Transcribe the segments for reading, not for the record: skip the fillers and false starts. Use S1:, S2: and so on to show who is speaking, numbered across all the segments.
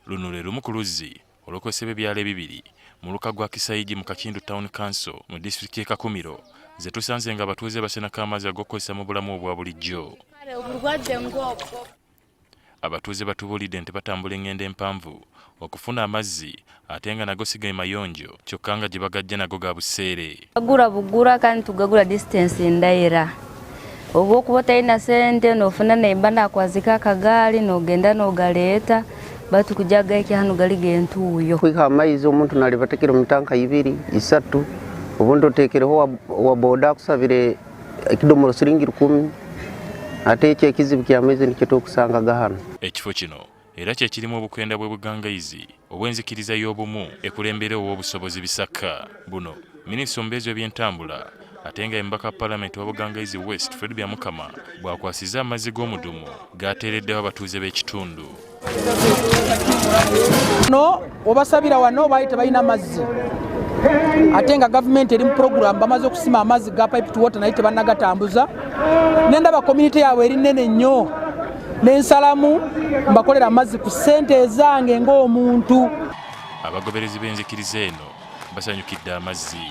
S1: luno lwe lumu ku luzzi olw'okwesiba ebyalo ebibiri mu luka gwa Kisayigi mu Kakindu Town Council mu disitulikiti y'e Kakumiro ze tusanze nga abatuuze basenako amazzi ag'okukozesa mu bulamu obwa bulijjo. Abatuuze batubuulidde nti batambula engendo empanvu okufuna amazzi ate nga nago sigaye mayonjo kyokka nga gye bagajja nago ga buseere.
S2: Bagula bugura kandi tugagula distance endayira. Oba okuba talina sente n'ofuna nemba nakwazika akagaali n'ogenda n'ogaleeta batukujaga iki hano gali gentuuyo.
S3: Kwika amaizi omuntu nali batekera mu tanka 2 3 obundi oteekereho wa boda akusabire ekidomolo siringi 10 ate ekyo ekizibu ky'amaizi nikyo tokusanga gahano.
S1: Ekifo kino era kye kirimu obukwenda bwe Bugangaizi obw'enzikiriza y'obumu ekulembera ow'obusobozi bisaka. Buno Minisita omubeezi w'ebyentambula ate nga Mubaka Paalamenti wa Bugangaizi West Fred Byamukama bw'akwasiza amazzi g'omudumu gateereddewo abatuuze b'ekitundu.
S4: No obasabira wano bayite balina amazzi ate nga gavumenti eri mu program bamaze okusima amazzi ga pipe to water naye tebannagatambuza nendaba community yaabwe eri nnene nnyo n'ensalamu mbakolera amazzi ku ssente ezange ng'omuntu.
S1: Abagoberezi b'enzikiriza eno basanyukidde amazzi.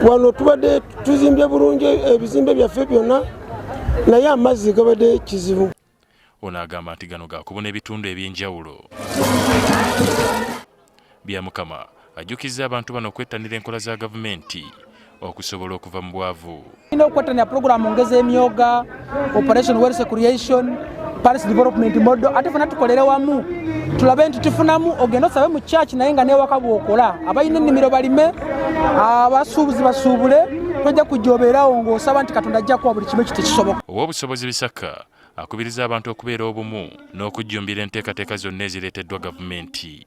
S5: Wano tubadde tuzimbye bulungi ebizimbe byaffe byonna naye amazzi gabadde kizibu.
S1: Ono agamba nti gano gaakubona ebitundu eby'enjawulo. Byamukama ajjukizza abantu bano okwettanira enkola za gavumenti okusobola okuva mu bwavu.
S4: Tulina okwettanira pulogulaamu ngeze emyoga, Operation Wealth Creation, Paris Development Model, ate fena tukolere wamu tulabe nti tufunamu ogenda osabe mu church naye nga n'ewaka bw'okola. Abalina ennimiro balime, abasuubuzi basuubule, tojja kujja obeerawo ng'osaba nti Katonda ajja kuwa buli kimu ekitekisoboka.
S1: Ow'obusobozi bisaka akubiriza abantu okubeera obumu n'okujjumbira enteekateeka zonna ezireeteddwa gavumenti.